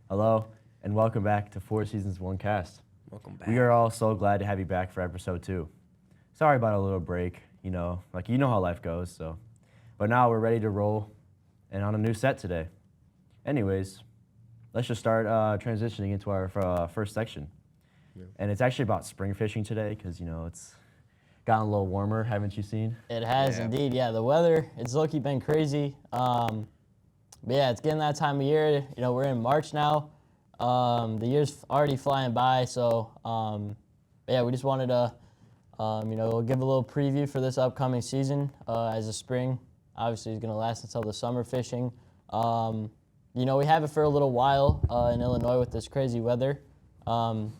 Hello, and welcome back to Four Seasons One Cast. Welcome back. We are all so glad to have you back for episode 2. Sorry about a little break, you know how life goes, so. But now we're ready to roll and on a new set today. Anyways, let's just start transitioning into our first section. Yeah. And it's actually about spring fishing today because, it's gotten a little warmer, haven't you seen? It has indeed, yeah. The weather, it's low-key been crazy. But yeah, it's getting that time of year. We're in March now. The year's already flying by, so yeah, we just wanted to, give a little preview for this upcoming season as the spring. Obviously, is going to last until the summer fishing. We have it for a little while in Illinois with this crazy weather. So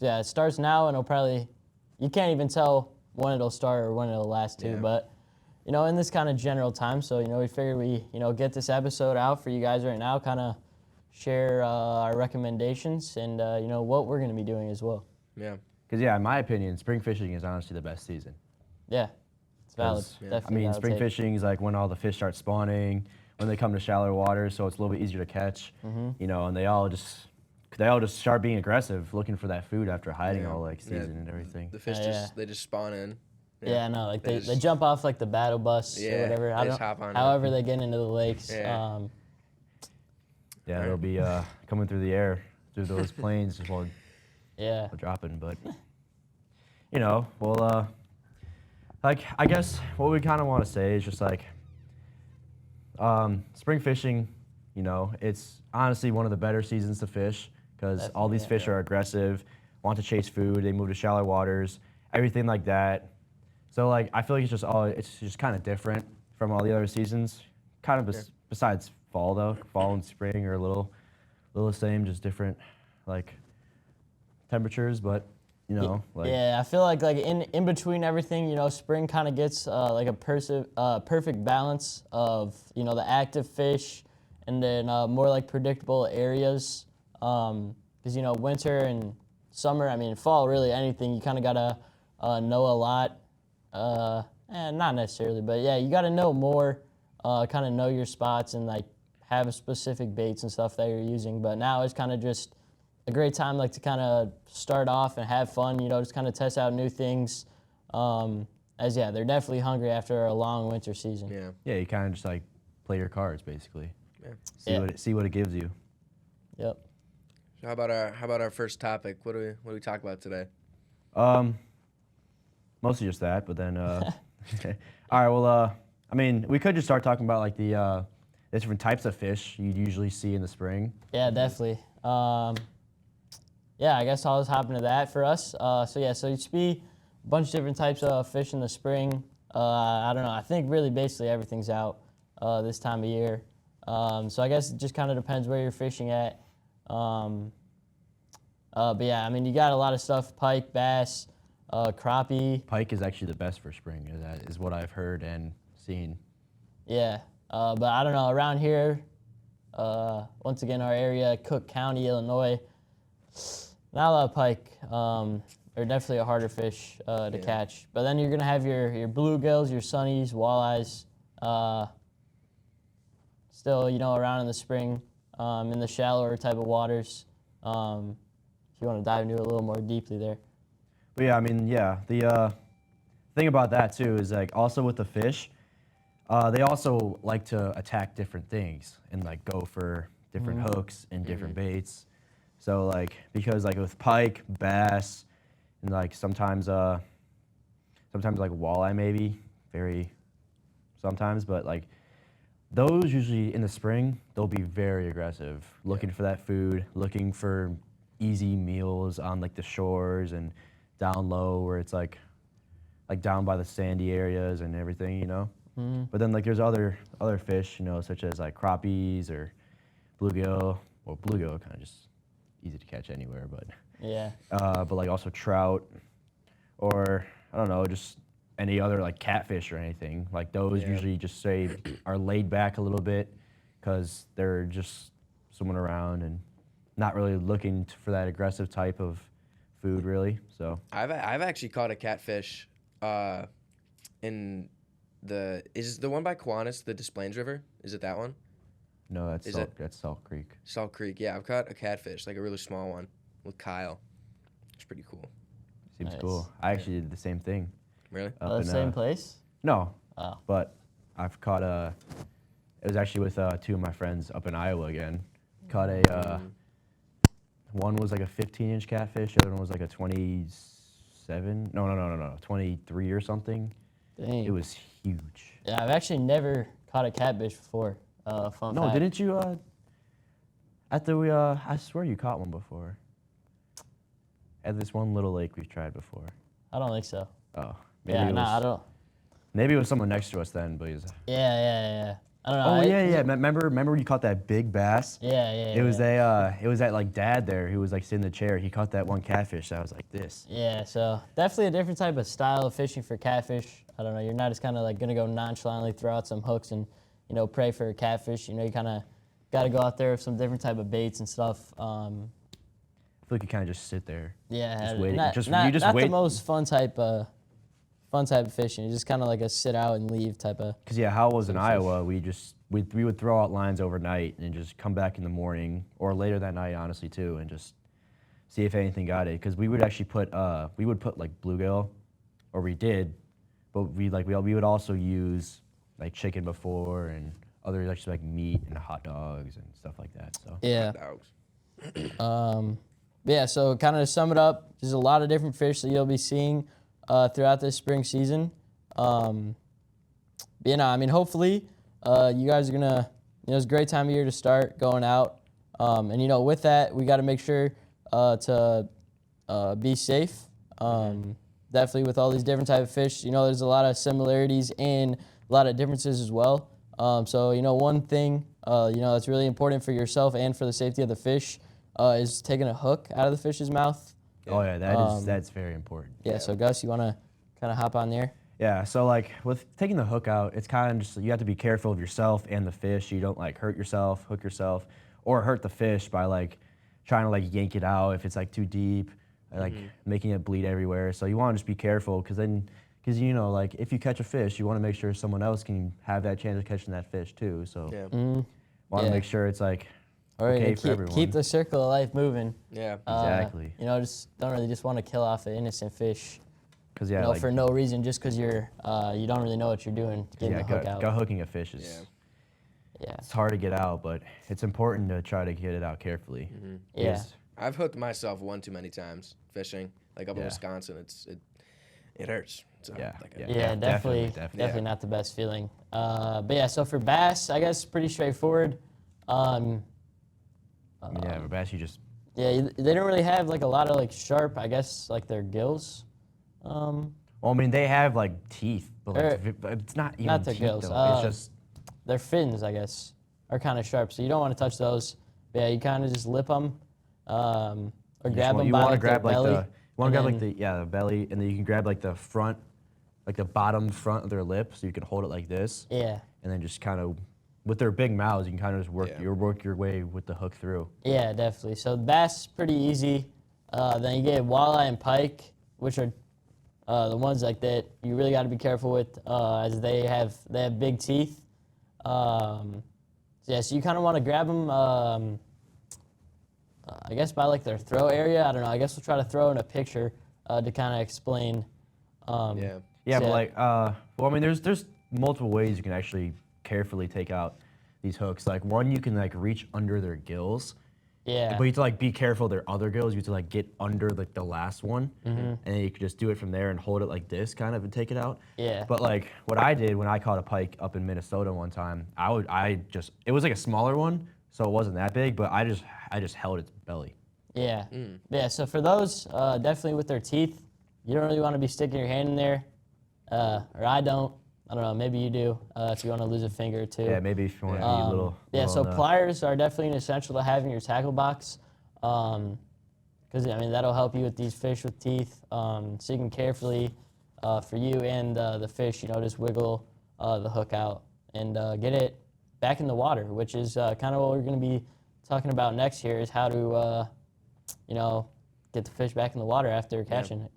yeah, it starts now, and you can't even tell when it'll start or when it'll last too. Yeah. But in this kind of general time, so we figured we get this episode out for you guys right now, kind of share our recommendations and what we're going to be doing as well. Yeah. Because, in my opinion, spring fishing is honestly the best season. Yeah, it's valid. 'Cause, Definitely valid spring take. fishing is like when all the fish start spawning, when they come to shallower waters, so it's a little bit easier to catch. And they all just start being aggressive, looking for that food after hiding Yeah. all Yeah. season and everything. The fish they just spawn in. Yeah, no, like they just- jump off like the battle bus or Yeah, whatever. they just hop on it. However they get into the lakes. Yeah. Yeah, they'll be coming through the air through those planes just while Yeah. dropping. But I guess what we kind of want to say is just like spring fishing. It's honestly one of the better seasons to fish because all these Definitely, fish are aggressive, want to chase food, they move to shallow waters, everything like that. So I feel like it's just kind of different from all the other seasons. Kind of besides fall though, fall and spring are a little the same, just different temperatures. But Yeah, I feel like in between everything, spring kind of gets like a perfect balance of the active fish and then more like predictable areas. Because winter and summer, fall really anything you kind of gotta know a lot. Not necessarily, but yeah, you gotta know more. Kind of know your spots and have specific baits and stuff that you're using. But now it's kind of just a great time to kind of start off and have fun, just kind of test out new things. They're definitely hungry after a long winter season. Yeah. yeah, you kind of just play your cards basically. Yeah. See what it gives you. Yep. So how about our first topic? What do we talk about today? Mostly just that, but then all right. Well, we could just start talking about the different types of fish you'd usually see in the spring. Yeah, definitely. I guess I'll just hop into that for us. So you see a bunch of different types of fish in the spring. I don't know. I think really basically everything's out this time of year. So I guess it just kind of depends where you're fishing at. You got a lot of stuff: pike, bass, crappie. Pike is actually the best for spring. That is what I've heard and seen. Yeah, but I don't know. Around here, once again, our area, Cook County, Illinois, not a lot of pike. They're definitely a harder fish to catch. But then you're gonna have your bluegills, your sunnies, walleyes. Still, around in the spring, in the shallower type of waters. If you want to dive into it a little more deeply there. But the thing about that too is also with the fish, they also like to attack different things and go for different hooks and different baits. So because with pike, bass, and sometimes walleye maybe, very sometimes, but those usually in the spring they'll be very aggressive, looking for that food, looking for easy meals on the shores and down low where it's down by the sandy areas and everything, But then there's other fish, such as crappies or bluegill. Well, bluegill kind of just easy to catch anywhere, but Yeah. but also trout or I don't know, just any other catfish or anything. Those usually just are laid back a little bit because they're just swimming around and not really looking for that aggressive type of food really. So I've actually caught a catfish in is the one by Kiwanis, the Des Plaines River? Is it that one? No, that's Is Salt, it? that's Salt Creek. Salt Creek. Yeah, I've caught a catfish, like a really small one, with Kyle. It's pretty cool. Seems Nice. cool. I actually did the same thing. Really? Up The in, same place? No, Oh. but I've caught a. It was actually with two of my friends up in Iowa again. Caught a. One was like a 15-inch catfish. The other one was like a 27. No, 23 or something. Dang. It was huge. Yeah, I've actually never caught a catfish before. Fun No, fact. didn't you? At the I swear you caught one before. At this one little lake we've tried before. I don't think so. Oh, maybe Yeah, it was. nah, I don't. Maybe it was someone next to us then, but he was. Yeah. I don't know. Oh I- yeah. Remember you caught that big bass? Yeah. It was it was that like dad there who was like sitting in the chair. He caught that one catfish that was like this. Yeah, so definitely a different type of style of fishing for catfish. I don't know, you're not just kind of like gonna go nonchalantly throw out some hooks and, pray for a catfish. You kind of got to go out there with some different type of baits and stuff. I feel like you kind of just sit there. Yeah, Just waiting. not, Just- not, you just not wait. the most fun type of fishing. It's just kind of like a sit out and leave type of. Cause yeah, how it was in Iowa, we would throw out lines overnight and just come back in the morning or later that night, honestly too, and just see if anything got it. Cause we would actually put like bluegill, or we did, but we would also use like chicken before and other like meat and hot dogs and stuff like that. So Yeah. Dogs. Yeah, so kind of to sum it up, there's a lot of different fish that you'll be seeing throughout this spring season. But, I mean, hopefully you guys are going to, it's a great time of year to start going out. And, with that, we got to make sure to be safe. Definitely with all these different type of fish, there's a lot of similarities and a lot of differences as well. So, one thing, that's really important for yourself and for the safety of the fish is taking a hook out of the fish's mouth. oh yeah, that's very important. Yeah, so Gus, you want to kind of hop on there? Yeah, so like with taking the hook out, it's kind of just you have to be careful of yourself and the fish. You don't like hurt yourself, hook yourself, or hurt the fish by like trying to like yank it out if it's like too deep, like making it bleed everywhere. So you want to just be careful because like if you catch a fish, you want to make sure someone else can have that chance of catching that fish too. So Yeah. want to Yeah. make sure it's like Or okay for everyone. keep the circle of life moving. Yeah. Exactly. Just don't really just want to kill off an innocent fish, Because yeah, like for no reason, just because you don't really know what you're doing, getting yeah, the hook out. go hooking a fish is Yeah. it's hard to get out, but it's important to try to get it out carefully. Yeah. Because- I've hooked myself one too many times fishing, like up in Yeah. Wisconsin. It hurts. So, Yeah, like, yeah. Yeah, definitely definitely. not the best feeling. But yeah, so for bass, I guess pretty straightforward. I mean, yeah, but bass you just Yeah, they don't really have like a lot of like sharp, I guess, like their gills. well, I mean, they have like teeth, but like, Or- it's not even not their teeth gills, though. It's just Their fins, I guess, are kind of sharp, so you don't want to touch those. But yeah, you kind of just lip them, or grab them you by want to like, grab their like belly. the you want to and grab like then- the belly, and then you can grab like the front, like the bottom front of their lip, so you can hold it like this, Yeah, and then just kind of with their big mouths, you can kind of just work Yeah. work your way with the hook through. yeah, definitely. So bass, pretty easy. Then you get walleye and pike, which are the ones like that you really got to be careful with, as they have big teeth. So yeah, so you kind of want to grab them. I guess by like their throat area. I don't know. I guess we'll try to throw in a picture to kind of explain. Yeah. Yeah, So, but like, well, I mean, there's multiple ways you can actually carefully take out these hooks. Like one, you can like reach under their gills, Yeah. but you have to like be careful of their other gills. You have to like get under like the last one, Mm-hmm. and then you can just do it from there and hold it like this, kind of, and take it out. Yeah. But like what I did when I caught a pike up in Minnesota one time, it was like a smaller one, so it wasn't that big, but I just held its belly. Yeah. Yeah. So for those, definitely with their teeth, you don't really want to be sticking your hand in there, or I don't. I don't know. Maybe you do if you want to lose a finger or two. Yeah, maybe if you want to be a little. Yeah, so little, pliers are definitely an essential to have in your tackle box, because I mean that'll help you with these fish with teeth. So you can carefully, for you and the fish, just wiggle the hook out and get it back in the water, which is kind of what we're going to be talking about next here, is how to, get the fish back in the water after catching it.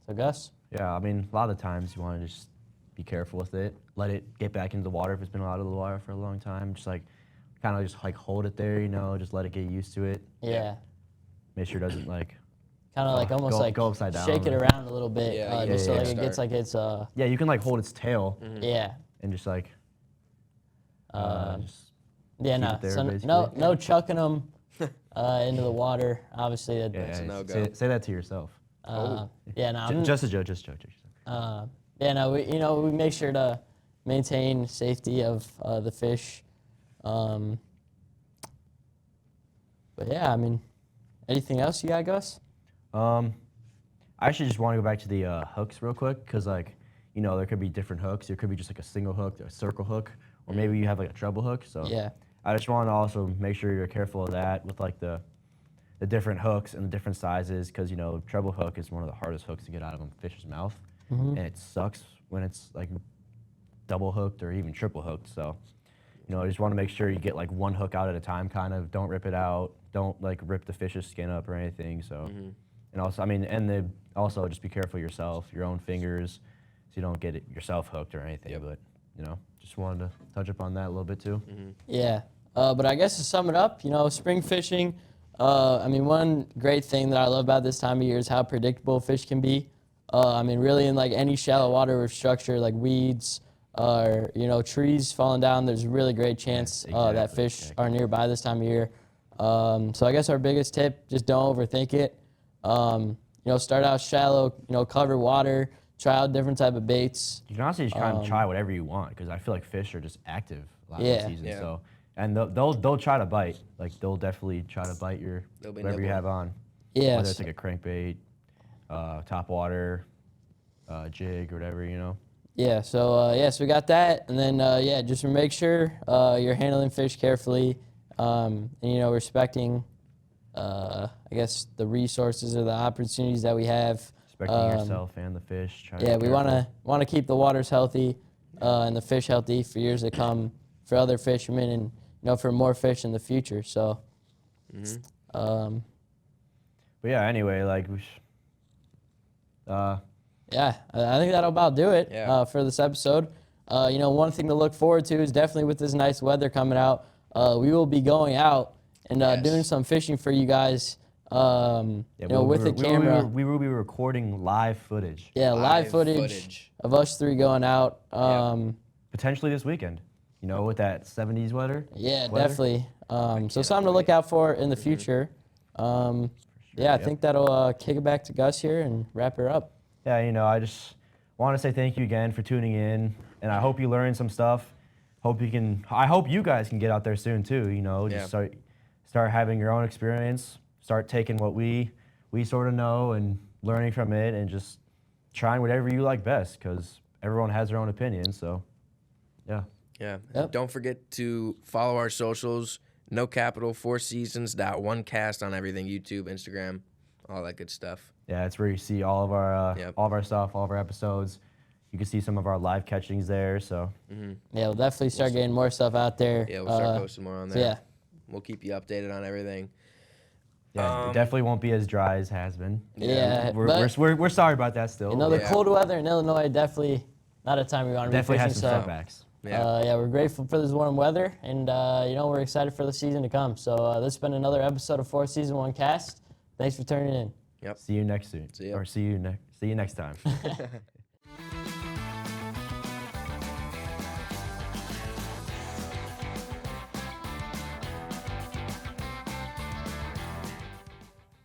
So Gus. Yeah, I mean, a lot of the times you want to just be careful with it. Let it get back into the water if it's been out of the water for a long time. Just like kind of just like hold it there, you know, just let it get used to it. Yeah. Make sure it doesn't like. Kind of like almost go- like go upside down, shake it right? around a little bit, Yeah, just so yeah, like yeah. it gets like its Yeah, you can like hold its tail yeah. and just like. Just Yeah, keep no, it there, so basically. no chucking them into the water. Obviously, yeah, That's a yeah, no-go. say that to yourself. yeah, no, I'm- Just a joke. Just a joke. yeah, no, we make sure to maintain safety of the fish. But yeah, I mean, anything else you got, Gus? I actually just want to go back to the hooks real quick because, like, you know, there could be different hooks. There could be just like a single hook, a circle hook, or maybe you have like a treble hook. So Yeah. I just want to also make sure you're careful of that with like the different hooks and the different sizes because, you know, treble hook is one of the hardest hooks to get out of a fish's mouth, and it sucks when it's like double hooked or even triple hooked. So, you know, I just want to make sure you get like one hook out at a time. Kind of don't rip it out. Don't like rip the fish's skin up or anything. So. And also, I mean, also just be careful yourself, your own fingers, so you don't get it yourself hooked or anything. Yep. But, you know, just wanted to touch upon that a little bit too. Yeah, but I guess to sum it up, you know, spring fishing. I mean, one great thing that I love about this time of year is how predictable fish can be. I mean, really, in like any shallow water with structure, like weeds or trees falling down, there's a really great chance that exactly, fish are nearby this time of year. So I guess our biggest tip: just don't overthink it. Start out shallow. Cover water. Try out different type of baits. You can honestly just kind of try whatever you want because I feel like fish are just active a lot of Yeah. the season. Yeah. So, and they'll try to bite. Like they'll definitely try to bite your They'll be whatever you nibbling. have on. Yeah. Whether it's like a crankbait, top water, jig or whatever, you know. Yeah, so so we got that, and then just make sure you're handling fish carefully, and respecting, I guess, the resources or the opportunities that we have. Respecting yourself and the fish. Try to Yeah, be we careful. want to keep the waters healthy, and the fish healthy for years to come, for other fishermen, and for more fish in the future. So, But yeah, anyway, like yeah, I think that'll about do it Yeah. for this episode. One thing to look forward to is definitely with this nice weather coming out, we will be going out and doing some fishing for you guys. With the camera. We will be recording live footage. Yeah, live footage of us three going out. Potentially this weekend. You know, with that 70s weather. Yeah, weather. definitely. So something to look out for in the future. I yep. think that'll kick it back to Gus here and wrap her up. Yeah, I just want to say thank you again for tuning in, and I hope you learned some stuff. I hope you guys can get out there soon too. Just start having your own experience. Start taking what we sort of know and learning from it, and just trying whatever you like best, because everyone has their own opinion. So, yeah. Yeah. Yep. Don't forget to follow our socials. No capital, 4seasons.1cast on everything: YouTube, Instagram, all that good stuff. Yeah, it's where you see all of our Yep. all of our stuff, all of our episodes. You can see some of our live catchings there. So Yeah, we'll definitely start getting more stuff out there. Yeah, we'll start posting more on so there. yeah. We'll keep you updated on everything. yeah, it definitely won't be as dry as has been. Yeah, but We're sorry about that still. the Yeah. cold weather in Illinois definitely not a time we want to be Definitely fishing. has some So setbacks. Yeah. we're grateful for this warm weather, and we're excited for the season to come. So this has been another episode of 4 Season 1 Cast. Thanks for tuning in. See you next soon. See ya. Or see you next time.